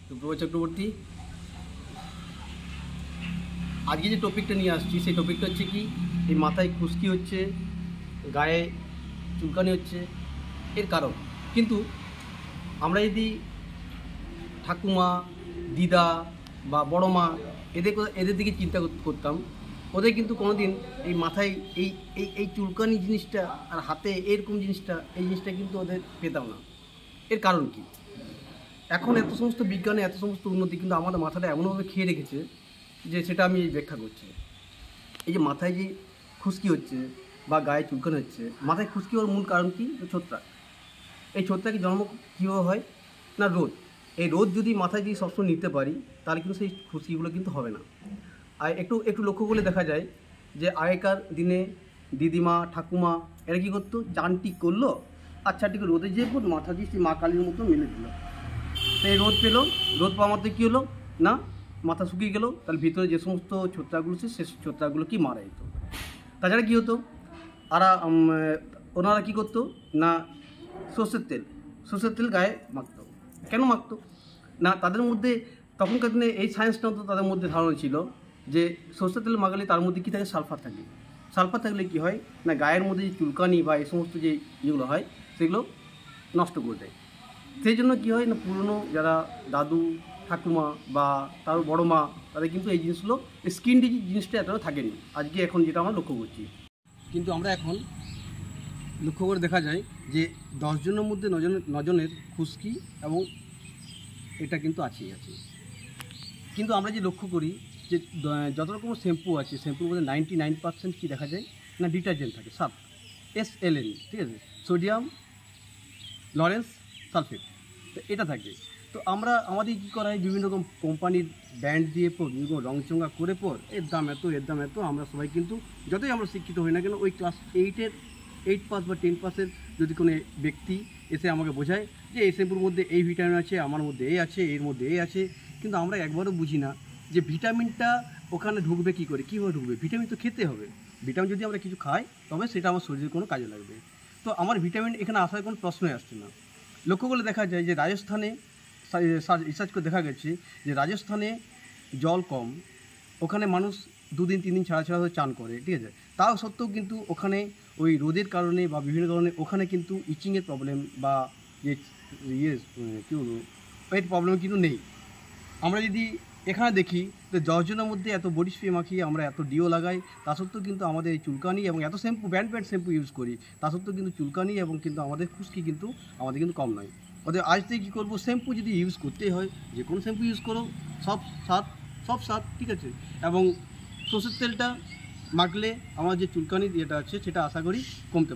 সুপ্রভাত চক্রবর্তী। আজকে যে টপিকটা নিয়ে আসছি সেই টপিকটা হচ্ছে কি, এই মাথায় খুশকি হচ্ছে, গায়ে চুলকানি হচ্ছে, এর কারণ কিন্তু আমরা যদি ঠাকুমা, দিদা বা বড় মা এদের দিকে চিন্তা করতাম, ওদের কিন্তু কোনোদিন এই মাথায় এই এই এই চুলকানি জিনিসটা আর হাতে এরকম জিনিসটা, এই জিনিসটা কিন্তু ওদের পেতাম না। এর কারণ কি? এখন এত সমস্ত বিজ্ঞানে এত সমস্ত উন্নতি, কিন্তু আমাদের মাথাটা এমনভাবে খেয়ে রেখেছে যে সেটা আমি ব্যাখ্যা করছি। এই যে মাথায় যে খুশকি হচ্ছে বা গায়ে চুলকানি হচ্ছে, মাথায় খুশকি হওয়ার মূল কারণ কি? ছত্রাক। এই ছত্রাকের জন্ম কীভাবে হয় না, রোদ। এই রোদ যদি মাথায় যদি সবসময় নিতে পারি, তাহলে কিন্তু সেই খুশকিগুলো কিন্তু হবে না। আর একটু লক্ষ্য করলে দেখা যায় যে আগেকার দিনে দিদিমা, ঠাকুমা এরা কী করতো, চানটি করলো আর চানটিকে রোদে যেয়ে মাথা দিয়ে সেই মা কালীর মতো মেলে দিল। সেই রোদ পেলো, রোদ পাওয়া মাত্র কী হলো না, মাথা শুকিয়ে গেল, তাহলে ভিতরে যে সমস্ত ছত্রাকগুলো ছিল সে ছত্রাকগুলো কি মারা যেত। তাছাড়া কী হতো, ওনারা কী করতো না, সর্ষের তেল গায়ে মাখতো। কেন মাখতো না? তাদের মধ্যে তখনকার দিনে এই সায়েন্সটাও তো তাদের মধ্যে ধারণা ছিল যে সর্ষের তেল মাখালে তার মধ্যে কী থাকে, সালফার থাকে। সালফার থাকলে কী হয় না, গায়ের মধ্যে যে চুলকানি বা এই সমস্ত যে ইয়েগুলো হয় সেগুলো নষ্ট করে দেয়। সেই জন্য কী হয় না, পুরনো যারা দাদু ঠাকুমা বা তার বড় মা, তাদের কিন্তু এই জিনিসগুলো, স্কিন ডিজিজ জিনিসটা এতটা থাকেনি আজকে এখন যেটা আমরা লক্ষ্য করছি। কিন্তু আমরা এখন লক্ষ্য করে দেখা যায় যে 10 জনের মধ্যে 9 জনের খুশকি এবং এটা কিন্তু আছেই আছে। কিন্তু আমরা যে লক্ষ্য করি যে যত রকম শ্যাম্পু আছে, শ্যাম্পুর মধ্যে 99% কী দেখা যায় না, ডিটারজেন্ট থাকে, সার্ফ, SLN, ঠিক আছে, সোডিয়াম লরেন্স সালফেট, তো এটা থাকে। তো আমাদের কী করা হয়, বিভিন্ন রকম কোম্পানির ব্র্যান্ড দিয়ে বিভিন্ন রংচঙ্গা করে এর দাম এত আমরা সবাই কিন্তু যতই আমরা শিক্ষিত হই না কেন, ওই ক্লাস 8 পাস বা 10 পাসের যদি কোনো ব্যক্তি এসে আমাকে বোঝায় যে এই শ্যাম্পুর মধ্যে এই ভিটামিন আছে, আমার মধ্যে এই আছে, এর মধ্যে এই আছে, কিন্তু আমরা একবারও বুঝি না যে ভিটামিনটা ওখানে ঢুকবে কী করে, কীভাবে ঢুকবে। ভিটামিন তো খেতে হবে, ভিটামিন যদি আমরা কিছু খাই তবে সেটা আমার শরীরের কোনো কাজে লাগবে। তো আমার ভিটামিন এখানে আসার কোনো প্রশ্নই আসছে না। লক্ষ্য করলে দেখা যায় যে রাজস্থানে রিসার্চ করে দেখা গেছে যে রাজস্থানে জল কম, ওখানে মানুষ 2 দিন 3 দিন ছাড়া চান করে, ঠিক আছে, তাও সত্ত্বেও কিন্তু ওখানে ওই রোদের কারণে বা বিভিন্ন কারণে ওখানে কিন্তু ইচিংয়ের প্রবলেম বা যে কী বলবো, পেট প্রবলেম কিন্তু নেই। আমরা যদি এখানে দেখি তো 10 জনের মধ্যে এত বডি স্প্রে মাখিয়ে আমরা এত ডিও লাগাই, তা সত্ত্বেও কিন্তু আমাদের এই চুলকানি, এবং এত শ্যাম্পু ব্র্যান্ড শ্যাম্পু ইউজ করি, তা সত্ত্বেও কিন্তু চুলকানি এবং কিন্তু আমাদের খুশকি কিন্তু আমাদের কিন্তু কম নয়। ওদের আজ থেকে কী করবো, শ্যাম্পু যদি ইউজ করতেই হয়, যে কোনো শ্যাম্পু ইউজ করো, সব সাত, ঠিক আছে, এবং সর্ষের তেলটা মাখলে আমার যে চুলকানি যেটা আছে সেটা আশা করি কমতে পারে।